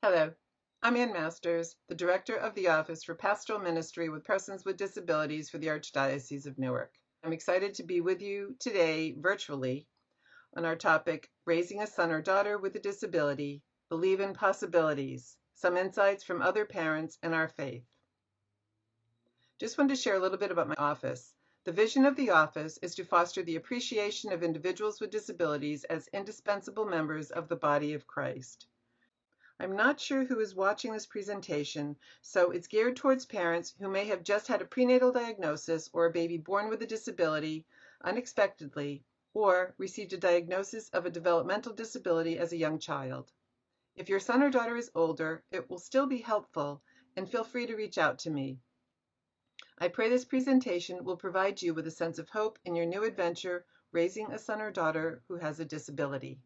Hello, I'm Ann Masters, the Director of the Office for Pastoral Ministry with Persons with Disabilities for the Archdiocese of Newark. I'm excited to be with you today virtually on our topic, Raising a Son or Daughter with a Disability, Believe in Possibilities, some insights from other parents and our faith. Just wanted to share a little bit about my office. The vision of the office is to foster the appreciation of individuals with disabilities as indispensable members of the body of Christ. I'm not sure who is watching this presentation, so it's geared towards parents who may have just had a prenatal diagnosis or a baby born with a disability unexpectedly, or received a diagnosis of a developmental disability as a young child. If your son or daughter is older, it will still be helpful, and feel free to reach out to me. I pray this presentation will provide you with a sense of hope in your new adventure, raising a son or daughter who has a disability.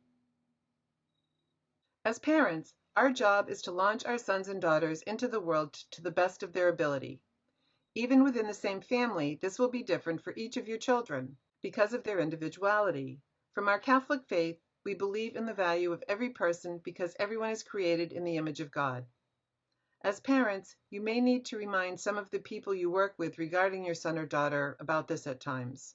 As parents, our job is to launch our sons and daughters into the world to the best of their ability. Even within the same family, this will be different for each of your children because of their individuality. From our Catholic faith, we believe in the value of every person because everyone is created in the image of God. As parents, you may need to remind some of the people you work with regarding your son or daughter about this at times.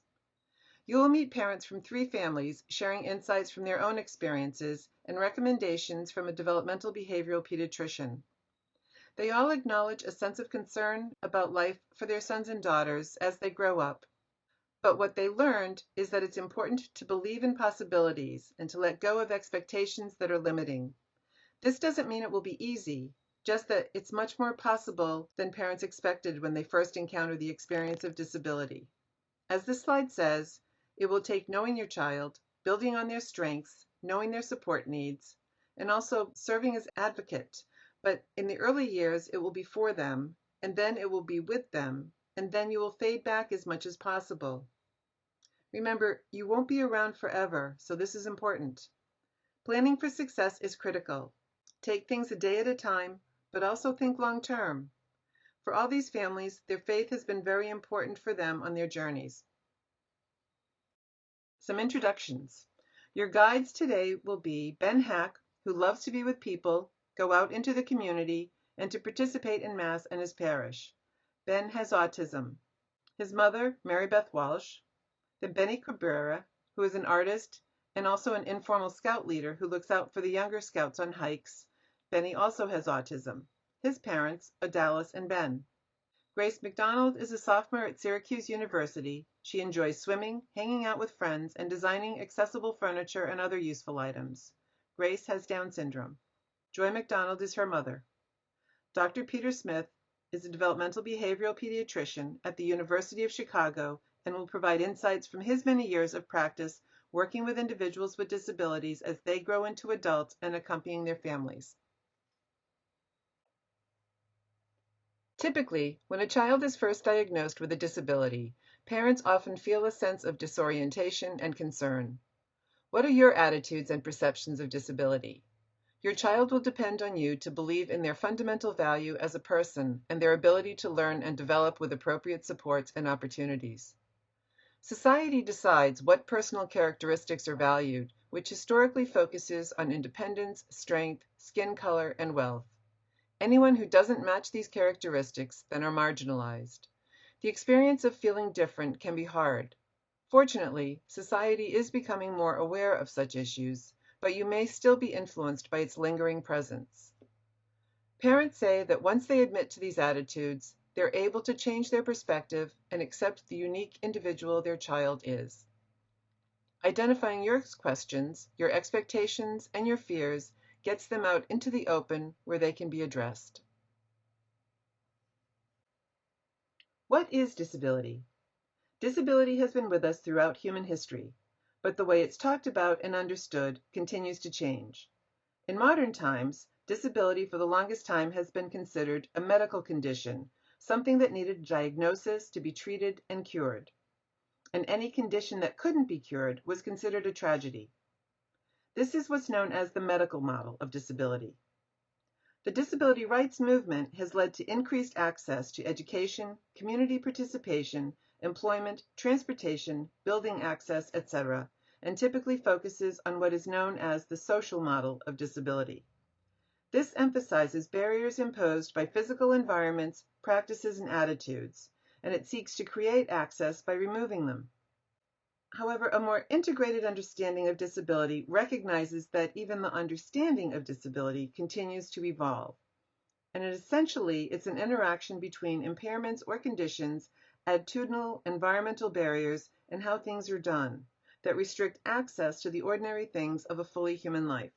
You will meet parents from 3 families sharing insights from their own experiences and recommendations from a developmental behavioral pediatrician. They all acknowledge a sense of concern about life for their sons and daughters as they grow up. But what they learned is that it's important to believe in possibilities and to let go of expectations that are limiting. This doesn't mean it will be easy, just that it's much more possible than parents expected when they first encounter the experience of disability. As this slide says, it will take knowing your child, building on their strengths, knowing their support needs, and also serving as advocate. But in the early years, it will be for them, and then it will be with them, and then you will fade back as much as possible. Remember, you won't be around forever, so this is important. Planning for success is critical. Take things a day at a time, but also think long term. For all these families, their faith has been very important for them on their journeys. Some introductions. Your guides today will be Ben Hack, who loves to be with people, go out into the community, and to participate in Mass in his parish. Ben has autism. His mother, Mary Beth Walsh. Then Benny Cabrera, who is an artist and also an informal scout leader who looks out for the younger scouts on hikes. Benny also has autism. His parents, Odalis and Ben. Grace McDonald is a sophomore at Syracuse University. She enjoys swimming, hanging out with friends, and designing accessible furniture and other useful items. Grace has Down syndrome. Joy McDonald is her mother. Dr. Peter Smith is a developmental behavioral pediatrician at the University of Chicago and will provide insights from his many years of practice working with individuals with disabilities as they grow into adults and accompanying their families. Typically, when a child is first diagnosed with a disability, parents often feel a sense of disorientation and concern. What are your attitudes and perceptions of disability? Your child will depend on you to believe in their fundamental value as a person and their ability to learn and develop with appropriate supports and opportunities. Society decides what personal characteristics are valued, which historically focuses on independence, strength, skin color, and wealth. Anyone who doesn't match these characteristics then are marginalized. The experience of feeling different can be hard. Fortunately, society is becoming more aware of such issues, but you may still be influenced by its lingering presence. Parents say that once they admit to these attitudes, they're able to change their perspective and accept the unique individual their child is. Identifying your questions, your expectations, and your fears gets them out into the open where they can be addressed. What is disability? Disability has been with us throughout human history, but the way it's talked about and understood continues to change. In modern times, disability for the longest time has been considered a medical condition, something that needed a diagnosis to be treated and cured. And any condition that couldn't be cured was considered a tragedy. This is what's known as the medical model of disability. The disability rights movement has led to increased access to education, community participation, employment, transportation, building access, etc., and typically focuses on what is known as the social model of disability. This emphasizes barriers imposed by physical environments, practices, and attitudes, and it seeks to create access by removing them. However, a more integrated understanding of disability recognizes that even the understanding of disability continues to evolve, and essentially it's an interaction between impairments or conditions, attitudinal, environmental barriers, and how things are done that restrict access to the ordinary things of a fully human life.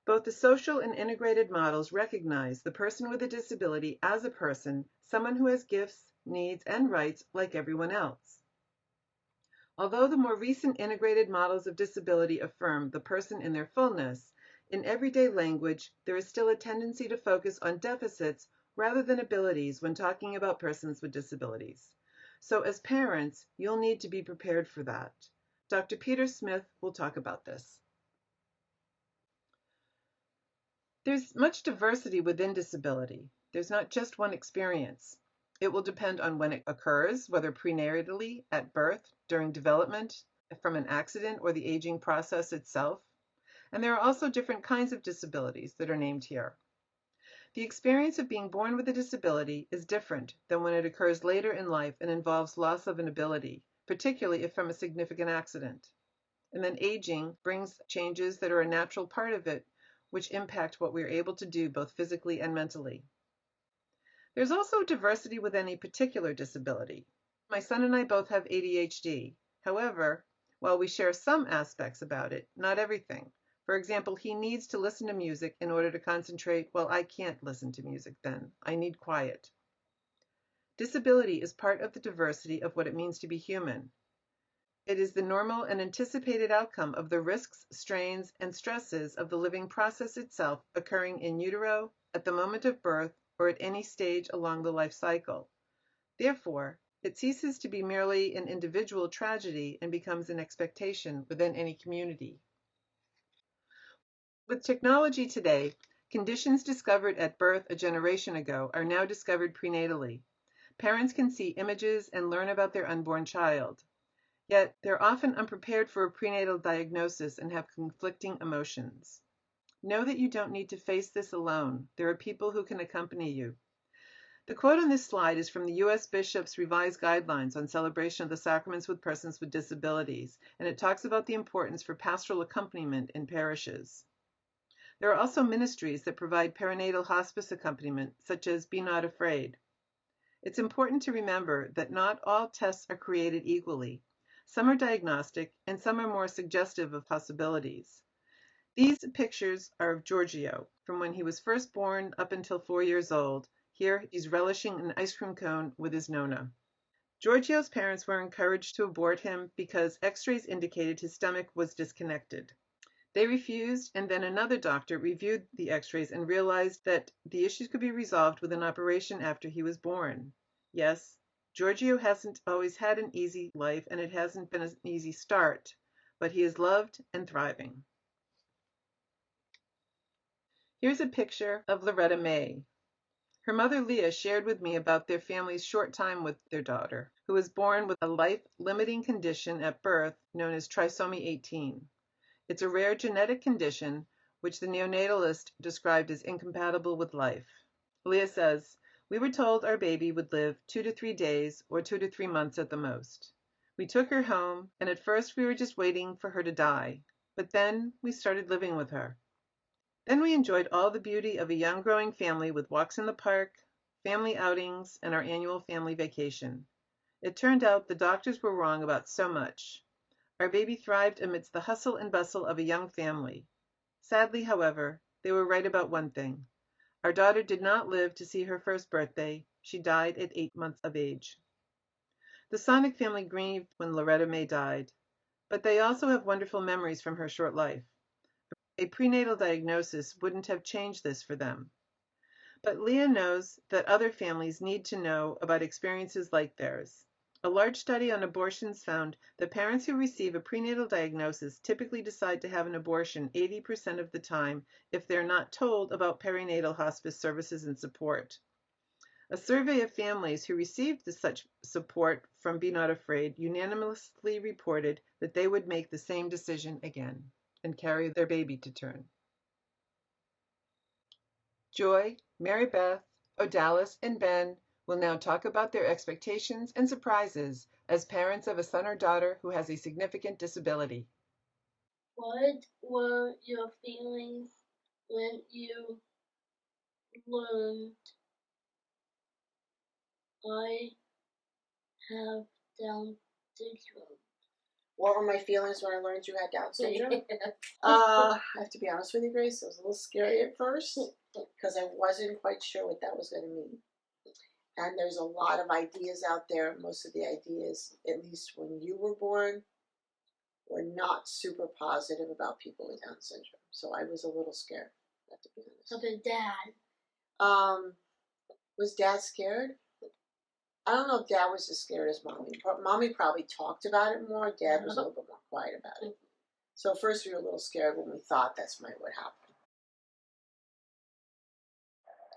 Both the social and integrated models recognize the person with a disability as a person, someone who has gifts, needs, and rights like everyone else. Although the more recent integrated models of disability affirm the person in their fullness, in everyday language, there is still a tendency to focus on deficits rather than abilities when talking about persons with disabilities. So as parents, you'll need to be prepared for that. Dr. Peter Smith will talk about this. There's much diversity within disability. There's not just one experience. It will depend on when it occurs, whether prenatally, at birth, during development, from an accident, or the aging process itself. And there are also different kinds of disabilities that are named here. The experience of being born with a disability is different than when it occurs later in life and involves loss of an ability, particularly if from a significant accident. And then aging brings changes that are a natural part of it, which impact what we're able to do both physically and mentally. There's also diversity with any particular disability. My son and I both have ADHD. However, while we share some aspects about it, not everything. For example, he needs to listen to music in order to concentrate. Well, I can't listen to music then. I need quiet. Disability is part of the diversity of what it means to be human. It is the normal and anticipated outcome of the risks, strains, and stresses of the living process itself occurring in utero, at the moment of birth, or at any stage along the life cycle. Therefore, it ceases to be merely an individual tragedy and becomes an expectation within any community. With technology today, conditions discovered at birth a generation ago are now discovered prenatally. Parents can see images and learn about their unborn child. Yet, they're often unprepared for a prenatal diagnosis and have conflicting emotions. Know that you don't need to face this alone. There are people who can accompany you. The quote on this slide is from the U.S. Bishop's Revised Guidelines on Celebration of the Sacraments with Persons with Disabilities, and it talks about the importance for pastoral accompaniment in parishes. There are also ministries that provide perinatal hospice accompaniment, such as Be Not Afraid. It's important to remember that not all tests are created equally. Some are diagnostic, and some are more suggestive of possibilities. These pictures are of Giorgio, from when he was first born up until 4 years old. Here, he's relishing an ice cream cone with his Nona. Giorgio's parents were encouraged to abort him because x-rays indicated his stomach was disconnected. They refused, and then another doctor reviewed the x-rays and realized that the issues could be resolved with an operation after he was born. Yes, Giorgio hasn't always had an easy life, and it hasn't been an easy start, but he is loved and thriving. Here's a picture of Loretta May. Her mother Leah shared with me about their family's short time with their daughter, who was born with a life-limiting condition at birth known as trisomy 18. It's a rare genetic condition which the neonatalist described as incompatible with life. Leah says, "We were told our baby would live 2 to 3 days or 2 to 3 months at the most. We took her home, and at first we were just waiting for her to die, but then we started living with her. Then we enjoyed all the beauty of a young growing family with walks in the park, family outings, and our annual family vacation. It turned out the doctors were wrong about so much. Our baby thrived amidst the hustle and bustle of a young family. Sadly, however, they were right about one thing. Our daughter did not live to see her first birthday. She died at 8 months of age." The Sonic family grieved when Loretta May died, but they also have wonderful memories from her short life. A prenatal diagnosis wouldn't have changed this for them. But Leah knows that other families need to know about experiences like theirs. A large study on abortions found that parents who receive a prenatal diagnosis typically decide to have an abortion 80% of the time if they're not told about perinatal hospice services and support. A survey of families who received such support from Be Not Afraid unanimously reported that they would make the same decision again and carry their baby to term. Joy, Mary Beth, Odalis, and Ben will now talk about their expectations and surprises as parents of a son or daughter who has a significant disability. What were your feelings when you learned I have Down syndrome? What were my feelings when I learned you had Down syndrome? I have to be honest with you, Grace. It was a little scary at first because I wasn't quite sure what that was going to mean. And there's a lot of ideas out there. Most of the ideas, at least when you were born, were not super positive about people with Down syndrome. So I was a little scared, I have to be honest. How about Dad? Was Dad scared? I don't know if Dad was as scared as Mommy. Mommy probably talked about it more. Dad was a little bit more quiet about it. So first we were a little scared when we thought that's might what happened.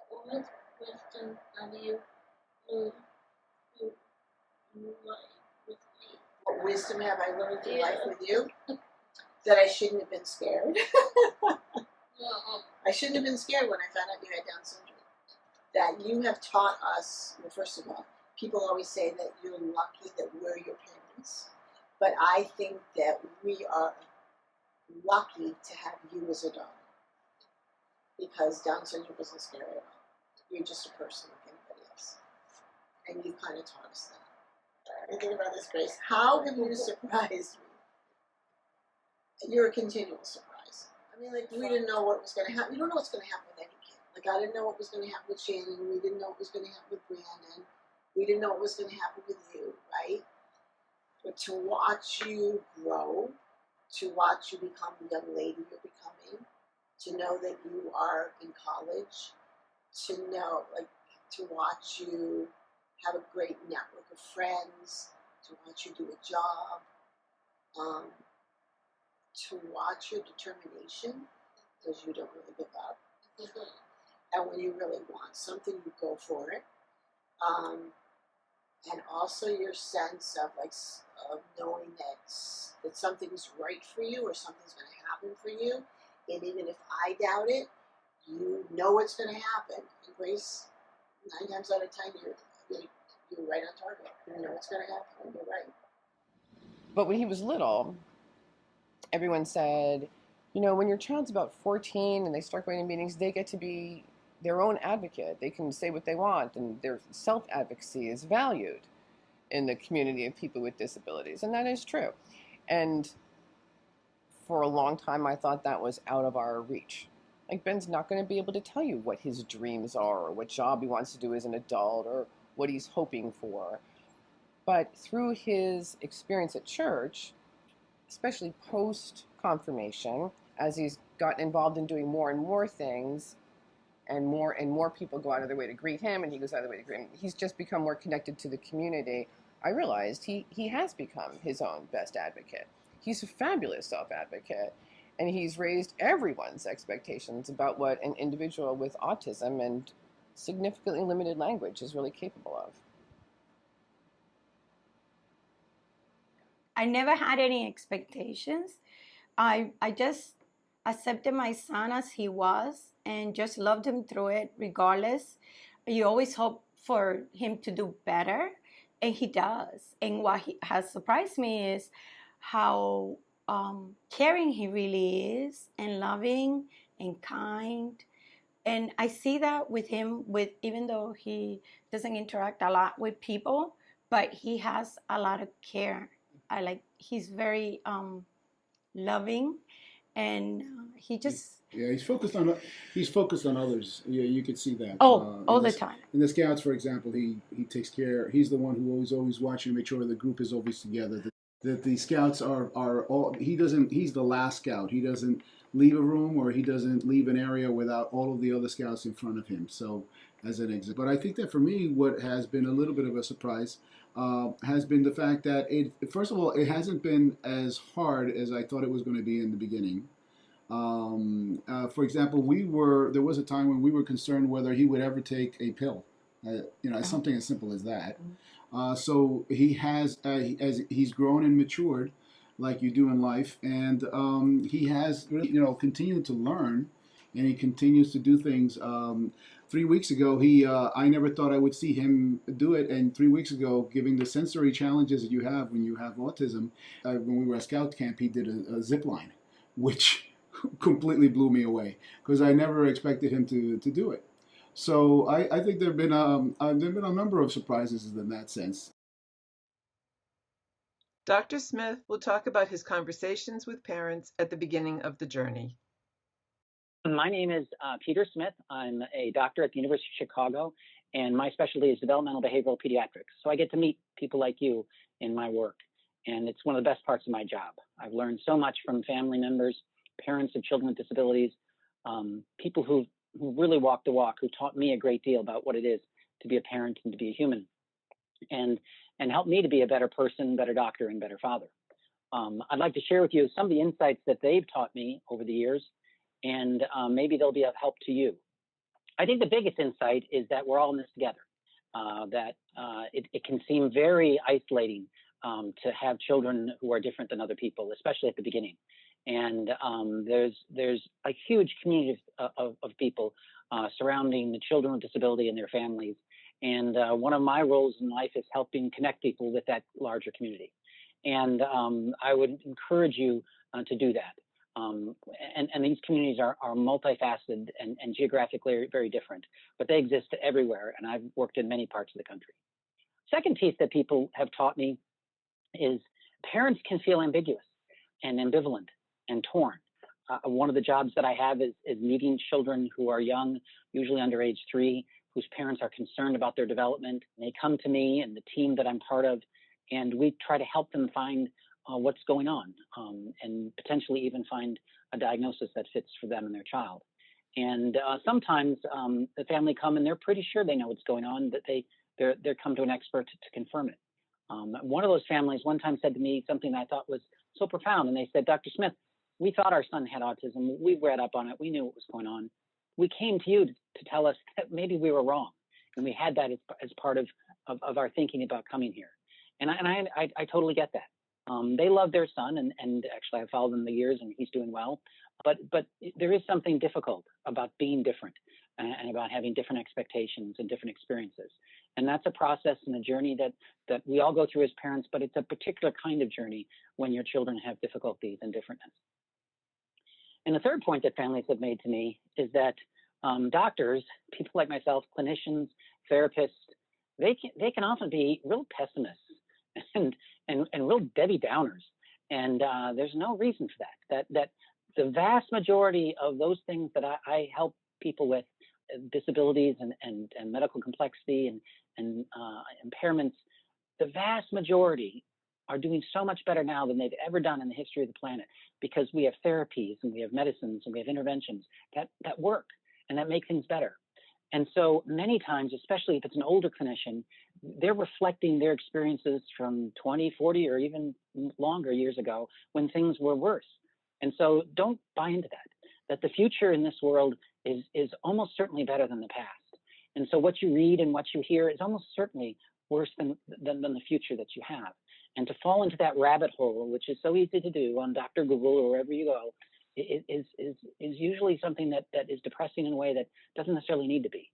What wisdom have you learned through life with me? What wisdom have I learned through life with you? That I shouldn't have been scared. I shouldn't have been scared when I found out you had Down syndrome. That you have taught us, well, first of all, people always say that you're lucky that we're your parents. But I think that we are lucky to have you as a daughter. Because Down syndrome isn't scary at all. You're just a person like anybody else. And you kind of taught us that. And think about this, Grace. How have you surprised me? You're a continual surprise. I mean, like, we didn't know what was going to happen. You don't know what's going to happen with any kid. Like, I didn't know what was going to happen with Shannon. We didn't know what was going to happen with Brandon. We didn't know what was going to happen with you, right? But to watch you grow, to watch you become the young lady you're becoming, to know that you are in college, to know, like, to watch you have a great network of friends, to watch you do a job, to watch your determination, because you don't really give up. And when you really want something, you go for it. And also your sense of knowing that something's right for you or something's going to happen for you. And even if I doubt it, you know it's going to happen. And Grace, 9 times out of 10, you're right on target. You know it's going to happen, and you're right. But when he was little, everyone said, you know, when your child's about 14 and they start going to meetings, they get to be their own advocate. They can say what they want, and their self-advocacy is valued in the community of people with disabilities. And that is true. And for a long time, I thought that was out of our reach. Like, Ben's not going to be able to tell you what his dreams are or what job he wants to do as an adult or what he's hoping for. But through his experience at church, especially post-confirmation, as he's gotten involved in doing more and more things, and more people go out of their way to greet him, and he goes out of the way to greet him, he's just become more connected to the community. I realized he has become his own best advocate. He's a fabulous self-advocate, and he's raised everyone's expectations about what an individual with autism and significantly limited language is really capable of. I never had any expectations. I just accepted my son as he was and just loved him through it regardless. You always hope for him to do better, and he does. And what has surprised me is how caring he really is, and loving and kind. And I see that with him, with even though he doesn't interact a lot with people, but he has a lot of care. He's very loving, and he just he's focused on others. Yeah, you could see that. All the time. In the Scouts, for example, he takes care. He's the one who always watching to make sure the group is always together. That the Scouts are all. He's the last Scout. He doesn't leave a room or he doesn't leave an area without all of the other Scouts in front of him. So as an exit. But I think that for me, what has been a little bit of a surprise has been the fact that first of all, it hasn't been as hard as I thought it was going to be in the beginning. For example, there was a time when we were concerned whether he would ever take a pill. Something as simple as that. So he has, as he's grown and matured, like you do in life, and he has, continued to learn and he continues to do things. 3 weeks ago, I never thought I would see him do it. And 3 weeks ago, giving the sensory challenges that you have when you have autism, when we were at Scout Camp, he did a zip line, which completely blew me away because I never expected him to do it. So I think there've been a number of surprises in that sense. Dr. Smith will talk about his conversations with parents at the beginning of the journey. My name is Peter Smith. I'm a doctor at the University of Chicago, and my specialty is developmental behavioral pediatrics. So I get to meet people like you in my work, and it's one of the best parts of my job. I've learned so much from family members, parents of children with disabilities, people who really walked the walk, who taught me a great deal about what it is to be a parent and to be a human, and helped me to be a better person, better doctor, and better father. I'd like to share with you some of the insights that they've taught me over the years, and maybe they'll be of help to you. I think the biggest insight is that we're all in this together, that it can seem very isolating to have children who are different than other people, especially at the beginning. And there's a huge community of people surrounding the children with disability and their families. And one of my roles in life is helping connect people with that larger community. And I would encourage you to do that. And these communities are multifaceted and geographically very different, but they exist everywhere. And I've worked in many parts of the country. Second piece that people have taught me is parents can feel ambiguous and ambivalent and torn. One of the jobs that I have is meeting children who are young, usually under age 3, whose parents are concerned about their development. And they come to me and the team that I'm part of, and we try to help them find what's going on, and potentially even find a diagnosis that fits for them and their child. And sometimes the family come and they're pretty sure they know what's going on, that they're come to an expert to confirm it. One of those families one time said to me something that I thought was so profound, and they said, "Dr. Smith, we thought our son had autism. We read up on it. We knew what was going on. We came to you to tell us that maybe we were wrong, and we had that as part of our thinking about coming here." And I totally get that. They love their son, and actually I followed him the years, and he's doing well. But there is something difficult about being different and about having different expectations and different experiences. And that's a process and a journey that we all go through as parents, but it's a particular kind of journey when your children have difficulties and differentness. And the third point that families have made to me is that doctors, people like myself, clinicians, therapists, they can often be real pessimists and real Debbie Downers. And there's no reason for that. That the vast majority of those things that I help people with, disabilities and medical complexity and impairments, the vast majority are doing so much better now than they've ever done in the history of the planet, because we have therapies and we have medicines and we have interventions that work and that make things better. And so many times, especially if it's an older clinician, they're reflecting their experiences from 20, 40, or even longer years ago when things were worse. And so don't buy into that the future in this world is almost certainly better than the past. And so what you read and what you hear is almost certainly worse than the future that you have. And to fall into that rabbit hole, which is so easy to do on Dr. Google or wherever you go, is usually something that is depressing in a way that doesn't necessarily need to be.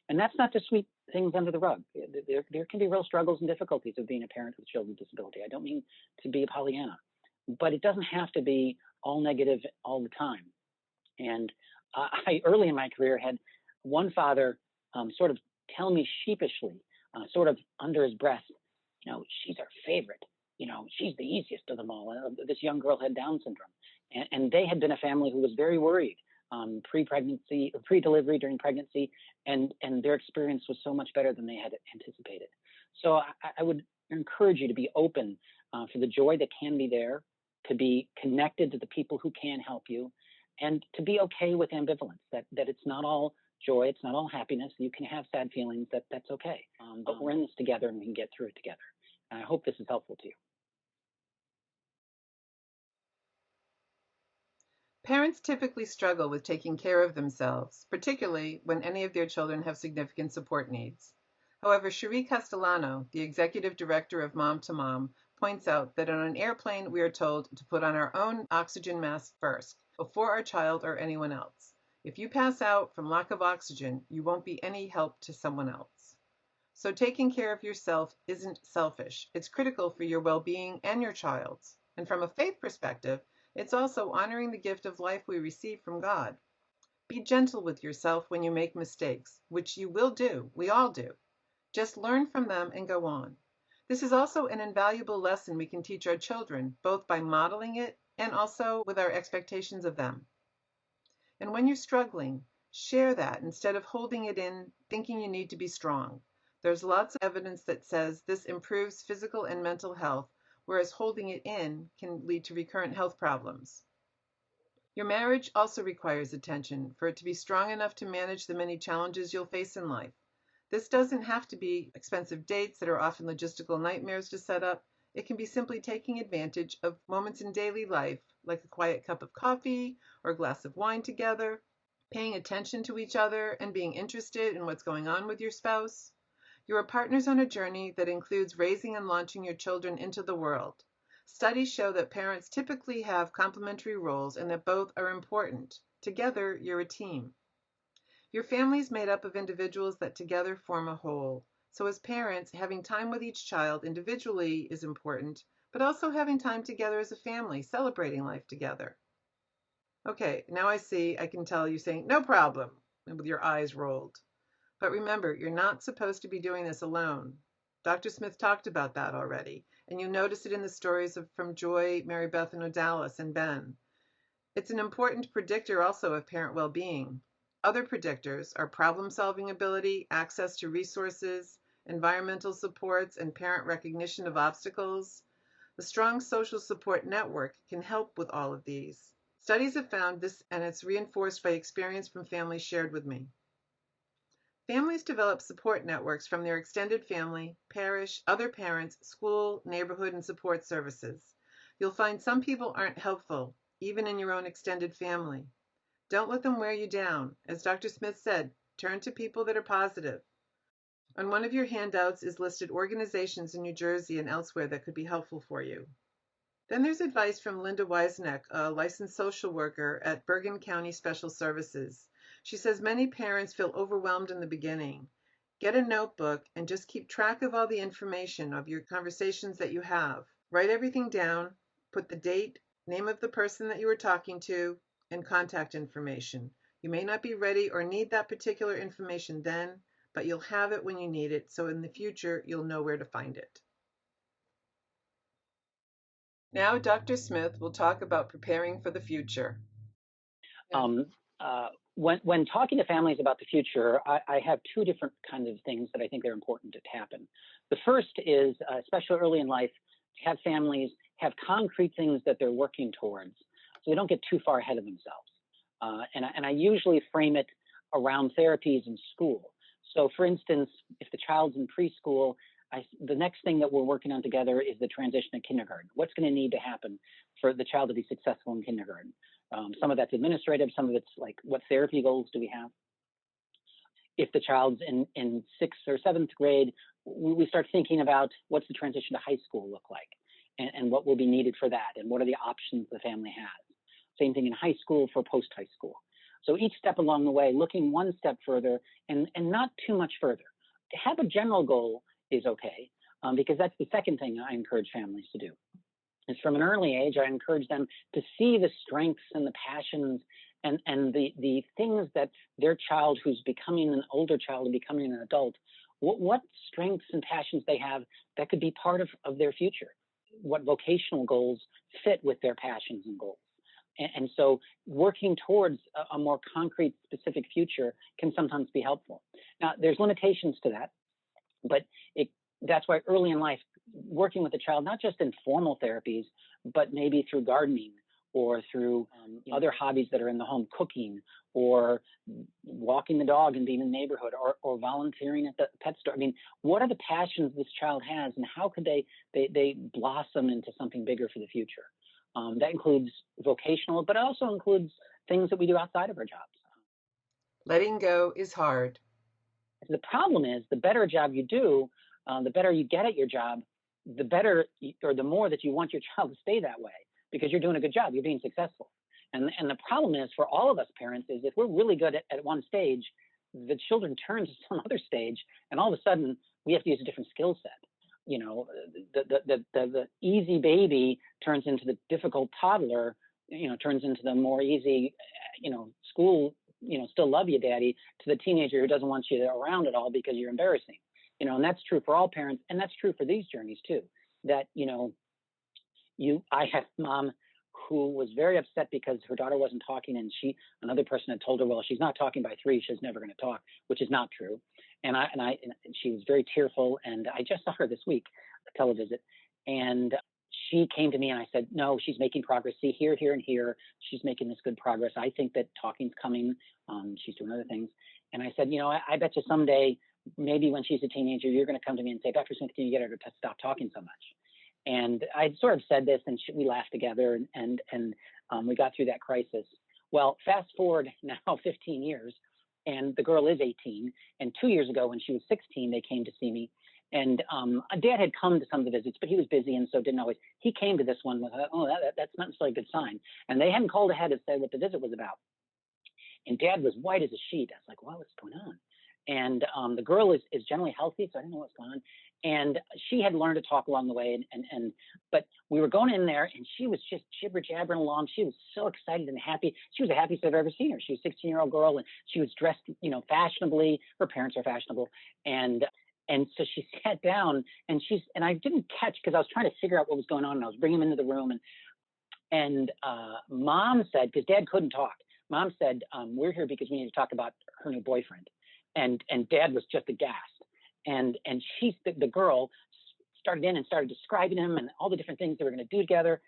And that's not to sweep things under the rug. There can be real struggles and difficulties of being a parent with children with disability. I don't mean to be a Pollyanna, but it doesn't have to be all negative all the time. And I early in my career had one father sort of tell me sheepishly, sort of under his breath, she's our favorite. She's the easiest of them all. This young girl had Down syndrome. And they had been a family who was very worried pre-pregnancy, pre-delivery, during pregnancy, and their experience was so much better than they had anticipated. So I would encourage you to be open for the joy that can be there, to be connected to the people who can help you, and to be okay with ambivalence, that it's not all joy, it's not all happiness. You can have sad feelings, that's okay. But we're in this together and we can get through it together. And I hope this is helpful to you. Parents typically struggle with taking care of themselves, particularly when any of their children have significant support needs. However, Cherie Castellano, the executive director of Mom to Mom, points out that on an airplane we are told to put on our own oxygen mask first, before our child or anyone else. If you pass out from lack of oxygen, you won't be any help to someone else. So taking care of yourself isn't selfish. It's critical for your well-being and your child's. And from a faith perspective, it's also honoring the gift of life we receive from God. Be gentle with yourself when you make mistakes, which you will do. We all do. Just learn from them and go on. This is also an invaluable lesson we can teach our children, both by modeling it and also with our expectations of them. And when you're struggling, share that instead of holding it in, thinking you need to be strong. There's lots of evidence that says this improves physical and mental health, whereas holding it in can lead to recurrent health problems. Your marriage also requires attention for it to be strong enough to manage the many challenges you'll face in life. This doesn't have to be expensive dates that are often logistical nightmares to set up. It can be simply taking advantage of moments in daily life, like a quiet cup of coffee or a glass of wine together, paying attention to each other and being interested in what's going on with your spouse. You are partners on a journey that includes raising and launching your children into the world. Studies show that parents typically have complementary roles and that both are important. Together, you're a team. Your family is made up of individuals that together form a whole. So as parents, having time with each child individually is important, but also having time together as a family, celebrating life together. Okay, now I can tell you saying, no problem, and with your eyes rolled. But remember, you're not supposed to be doing this alone. Dr. Smith talked about that already, and you notice it in the stories from Joy, Mary Beth, and Odalis, and Ben. It's an important predictor also of parent well-being. Other predictors are problem-solving ability, access to resources, environmental supports, and parent recognition of obstacles. A strong social support network can help with all of these. Studies have found this, and it's reinforced by experience from families shared with me. Families develop support networks from their extended family, parish, other parents, school, neighborhood, and support services. You'll find some people aren't helpful, even in your own extended family. Don't let them wear you down. As Dr. Smith said, turn to people that are positive. On one of your handouts is listed organizations in New Jersey and elsewhere that could be helpful for you. Then there's advice from Linda Weisneck, a licensed social worker at Bergen County Special Services. She says many parents feel overwhelmed in the beginning. Get a notebook and just keep track of all the information of your conversations that you have. Write everything down, put the date, name of the person that you were talking to, and contact information. You may not be ready or need that particular information then, but you'll have it when you need it, so in the future you'll know where to find it. Now Dr. Smith will talk about preparing for the future. Um, when talking to families about the future, I have two different kinds of things that I think are important to happen. The first is, especially early in life, to have families have concrete things that they're working towards, so they don't get too far ahead of themselves. And I usually frame it around therapies in school. So, for instance, if the child's in preschool, the next thing that we're working on together is the transition to kindergarten. What's going to need to happen for the child to be successful in kindergarten? Some of that's administrative, some of it's like, what therapy goals do we have? If the child's in 6th or 7th grade, we start thinking about what's the transition to high school look like, and what will be needed for that, and what are the options the family has. Same thing in high school for post-high school. So each step along the way, looking one step further and not too much further. To have a general goal is okay, because that's the second thing I encourage families to do. Is from an early age, I encourage them to see the strengths and the passions and the things that their child who's becoming an older child and becoming an adult, what strengths and passions they have that could be part of their future. What vocational goals fit with their passions and goals. And so working towards a more concrete, specific future can sometimes be helpful. Now, there's limitations to that, but that's why early in life, working with the child, not just in formal therapies, but maybe through gardening or through other hobbies that are in the home, cooking or walking the dog and being in the neighborhood or volunteering at the pet store. I mean, what are the passions this child has, and how could they blossom into something bigger for the future? That includes vocational, but also includes things that we do outside of our jobs. Letting go is hard. The problem is, the better job you do, the better you get at your job, the better or the more that you want your child to stay that way, because you're doing a good job, you're being successful. And the problem is for all of us parents is if we're really good at one stage, the children turn to some other stage, and all of a sudden we have to use a different skill set. You know, the easy baby turns into the difficult toddler, you know, turns into the more easy, you know, school, you know, still love you, daddy, to the teenager who doesn't want you around at all because you're embarrassing. You know, and that's true for all parents, and that's true for these journeys too. That, you know, I had a mom who was very upset because her daughter wasn't talking, and another person had told her, well, she's not talking by 3, she's never going to talk, which is not true. And she was very tearful, and I just saw her this week, a televisit, and she came to me and I said, no, she's making progress. See, here, here, and here, she's making this good progress. I think that talking's coming. She's doing other things. And I said, you know, I bet you someday, maybe when she's a teenager, you're going to come to me and say, Dr. Smith, can you get her to stop talking so much? And I sort of said this, and we laughed together, and we got through that crisis. Well, fast forward now 15 years, and the girl is 18. And 2 years ago, when she was 16, they came to see me. And Dad had come to some of the visits, but he was busy, and so didn't always. He came to this one with, oh, that's not necessarily a good sign. And they hadn't called ahead to say what the visit was about. And Dad was white as a sheet. I was like, well, what's going on? And the girl is generally healthy, so I didn't know what's going on. And she had learned to talk along the way, but we were going in there, and she was just jibber jabbering along. She was so excited and happy. She was the happiest I've ever seen her. She was a 16-year-old girl, and she was dressed, you know, fashionably. Her parents are fashionable, and so she sat down, and I didn't catch because I was trying to figure out what was going on, and I was bringing them into the room, and Mom said, because Dad couldn't talk. Mom said, we're here because we need to talk about her new boyfriend, and Dad was just aghast. And the girl started describing him and all the different things they were going to do together.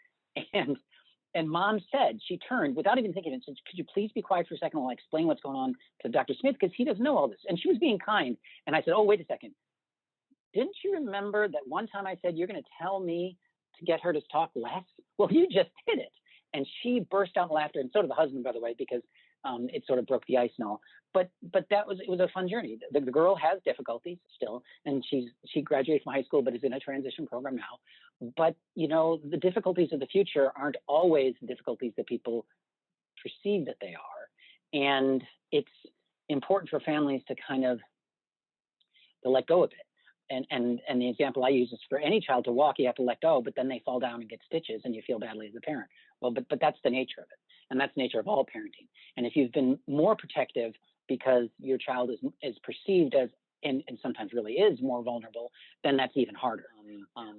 And Mom said, she turned without even thinking and said, could you please be quiet for a second while I explain what's going on to Dr. Smith, because he doesn't know all this. And she was being kind. And I said, oh, wait a second. Didn't you remember that one time I said, you're going to tell me to get her to talk less? Well, you just did it. And she burst out in laughter, and so did the husband, by the way, because it sort of broke the ice and all. But it was a fun journey. The girl has difficulties still, and she graduated from high school, but is in a transition program now. But, you know, the difficulties of the future aren't always the difficulties that people perceive that they are. And it's important for families to kind of to let go of it. And the example I use is for any child to walk, you have to let go, but then they fall down and get stitches and you feel badly as a parent. Well, but that's the nature of it. And that's the nature of all parenting. And if you've been more protective because your child is perceived as, and sometimes really is more vulnerable, then that's even harder.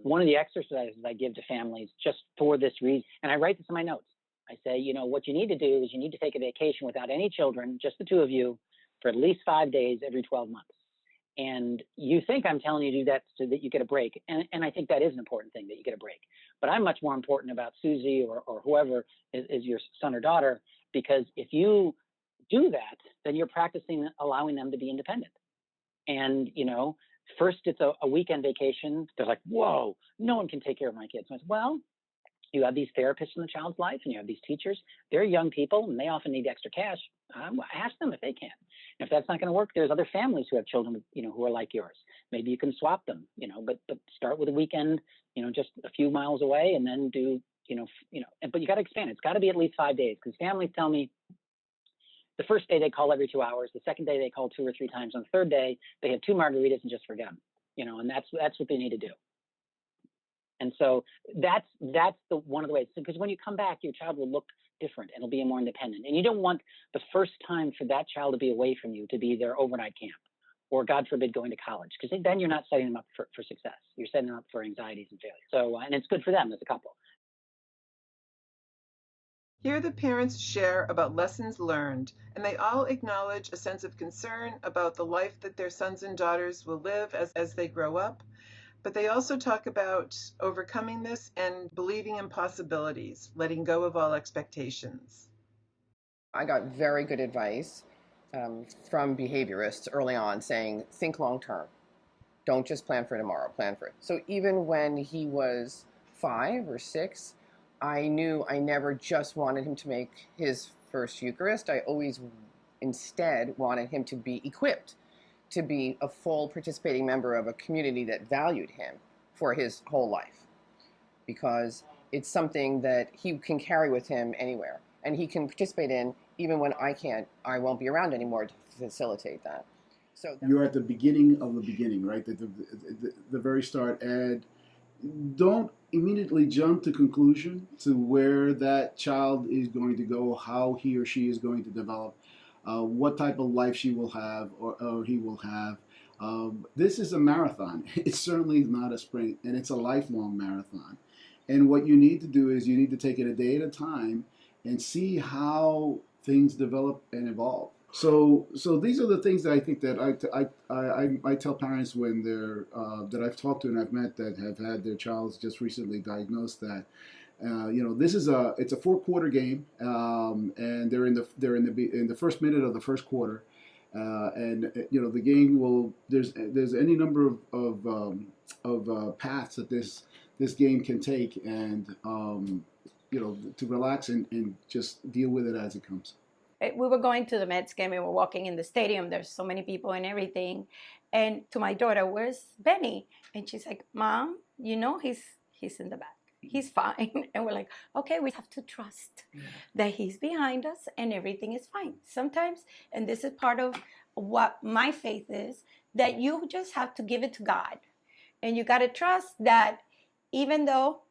One of the exercises I give to families just for this reason, and I write this in my notes, I say, you know, what you need to do is you need to take a vacation without any children, just the two of you, for at least 5 days every 12 months. And you think I'm telling you to do that so that you get a break. And I think that is an important thing, that you get a break. But I'm much more important about Susie or whoever is your son or daughter, because if you do that, then you're practicing allowing them to be independent. And, you know, first it's a weekend vacation. They're like, whoa, no one can take care of my kids. And I said, well, you have these therapists in the child's life and you have these teachers. They're young people and they often need extra cash. Ask them if they can. And if that's not going to work, there's other families who have children, you know, who are like yours. Maybe you can swap them, you know, but start with a weekend, you know, just a few miles away, and then do, but you got to expand. It's got to be at least 5 days, because families tell me the first day they call every 2 hours. The second day they call 2 or 3 times. On the third day, they have 2 margaritas and just forget them, you know, and that's what they need to do. And so that's the one of the ways, because when you come back, your child will look different and it'll be more independent. And you don't want the first time for that child to be away from you to be their overnight camp, or God forbid going to college, because then you're not setting them up for success. You're setting them up for anxieties and failure. So, and it's good for them as a couple. Here the parents share about lessons learned, and they all acknowledge a sense of concern about the life that their sons and daughters will live as they grow up. But they also talk about overcoming this and believing in possibilities, letting go of all expectations. I got very good advice from behaviorists early on, saying, think long term. Don't just plan for tomorrow, plan for it. So even when he was 5 or 6, I knew I never just wanted him to make his first Eucharist. I always instead wanted him to be equipped to be a full participating member of a community that valued him for his whole life, because it's something that he can carry with him anywhere. and he can participate in even when I won't be around anymore to facilitate that. So You're at the beginning of the beginning, right? The very start, and don't immediately jump to conclusion to where that child is going to go, how he or she is going to develop, what type of life she will have or he will have. This is a marathon. It's certainly not a sprint, and it's a lifelong marathon. And what you need to do is you need to take it a day at a time and see how things develop and evolve. So these are the things that I think that I tell parents when they're that I've talked to and I've met that have had their child just recently diagnosed that this is it's a 4-quarter game, and they're in the first minute of the first quarter, and the game will there's any number of paths that this game can take, and to relax and just deal with it as it comes. We were going to the Mets game and we're walking in the stadium. There's so many people and everything. And to my daughter, where's Benny? And she's like, Mom, he's in the back. He's fine. And we're like, okay, we have to trust that he's behind us and everything is fine. Sometimes, and this is part of what my faith is, that you just have to give it to God. And you got to trust that even though,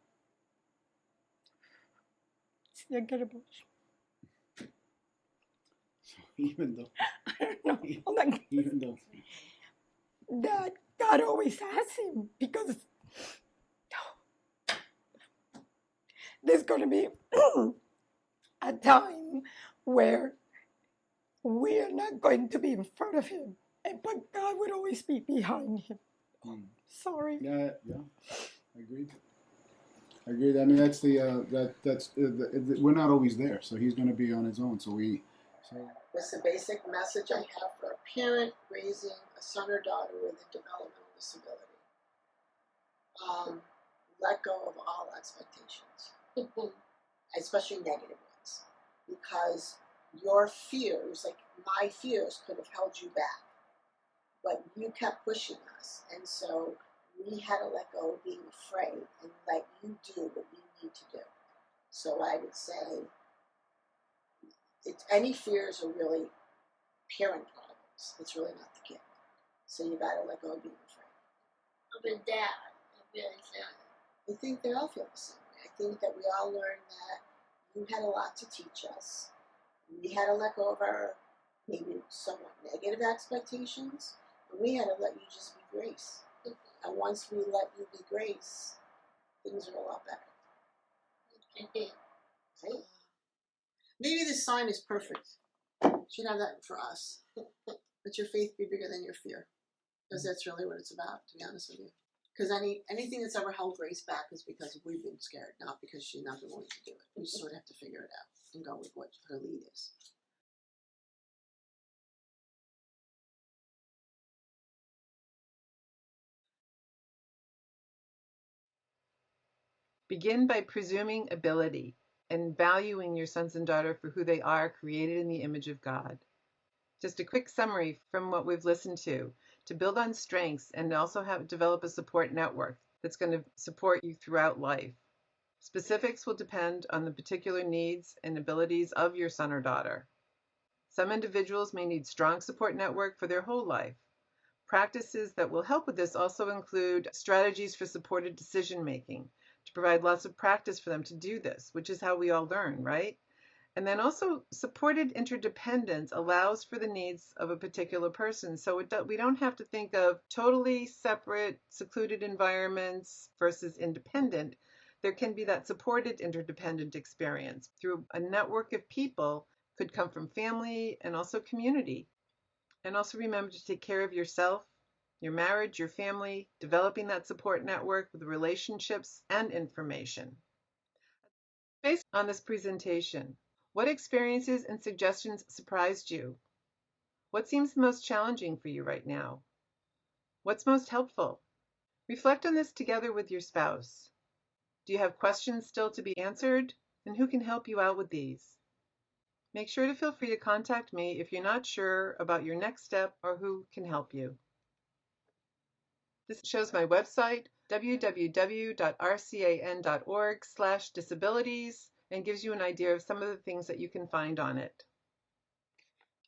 Even though, I don't know, even though, that God always has him, because there's going to be a time where we are not going to be in front of him, but God would always be behind him. Sorry. yeah, agreed. Agreed. I mean, that's we're not always there, so he's going to be on his own. What's the basic message I have for a parent raising a son or daughter with a developmental disability? Let go of all expectations, especially negative ones, because your fears, like my fears, could have held you back, but you kept pushing us, and so we had to let go of being afraid and let you do what you need to do. So I would say, any fears are really parent problems. It's really not the kid. So you gotta let go of being afraid. I'm a dad. I'm really sad. I think they all feel the same way. I think that we all learned that you had a lot to teach us. We had to let go of our maybe somewhat negative expectations, but we had to let you just be Grace. And once we let you be Grace, things are a lot better. Right? Maybe this sign is perfect. Should have that for us. Let your faith be bigger than your fear. Because that's really what it's about, to be honest with you. Because anything that's ever held Grace back is because we've been scared, not because she's not been willing to do it. We just sort of have to figure it out and go with what her lead is. Begin by presuming ability and valuing your sons and daughter for who they are, created in the image of God. Just a quick summary from what we've listened to build on strengths and also develop a support network that's going to support you throughout life. Specifics will depend on the particular needs and abilities of your son or daughter. Some individuals may need strong support network for their whole life. Practices that will help with this also include strategies for supported decision making, to provide lots of practice for them to do this, which is how we all learn, right? And then also supported interdependence allows for the needs of a particular person. So we don't have to think of totally separate, secluded environments versus independent. There can be that supported interdependent experience through a network of people, could come from family and also community. And also remember to take care of yourself, your marriage, your family, developing that support network with relationships and information. Based on this presentation, what experiences and suggestions surprised you? What seems the most challenging for you right now? What's most helpful? Reflect on this together with your spouse. Do you have questions still to be answered? And who can help you out with these? Make sure to feel free to contact me if you're not sure about your next step or who can help you. This shows my website, www.rcan.org/disabilities, and gives you an idea of some of the things that you can find on it.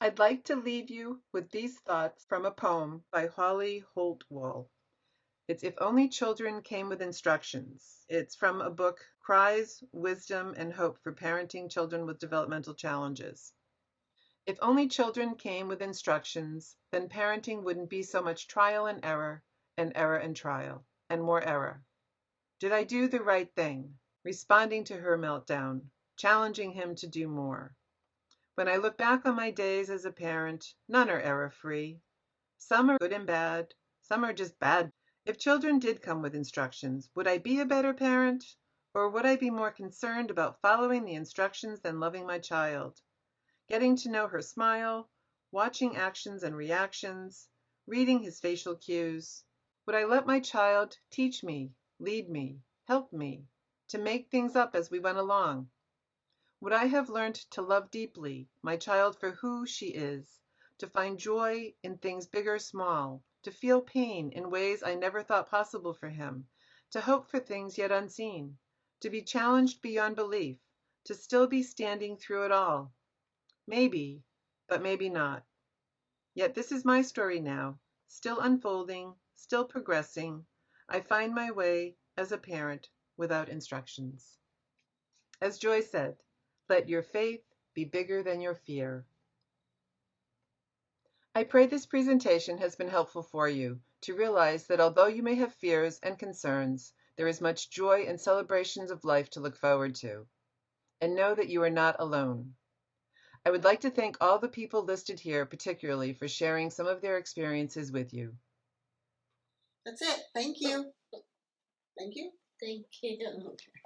I'd like to leave you with these thoughts from a poem by Holly Holtwall. It's If Only Children Came with Instructions. It's from a book, Cries, Wisdom, and Hope for Parenting Children with Developmental Challenges. If only children came with instructions, then parenting wouldn't be so much trial and error and trial, and more error. Did I do the right thing? Responding to her meltdown, challenging him to do more. When I look back on my days as a parent, none are error-free. Some are good and bad, some are just bad. If children did come with instructions, would I be a better parent? Or would I be more concerned about following the instructions than loving my child? Getting to know her smile, watching actions and reactions, reading his facial cues. Would I let my child teach me, lead me, help me, to make things up as we went along? Would I have learned to love deeply my child for who she is, to find joy in things big or small, to feel pain in ways I never thought possible for him, to hope for things yet unseen, to be challenged beyond belief, to still be standing through it all? Maybe, but maybe not. Yet this is my story now, still unfolding, still progressing. I find my way as a parent without instructions. As Joy said, let your faith be bigger than your fear. I pray this presentation has been helpful for you to realize that although you may have fears and concerns, there is much joy and celebrations of life to look forward to. And know that you are not alone. I would like to thank all the people listed here particularly for sharing some of their experiences with you. That's it. Thank you. Thank you. Thank you. Okay.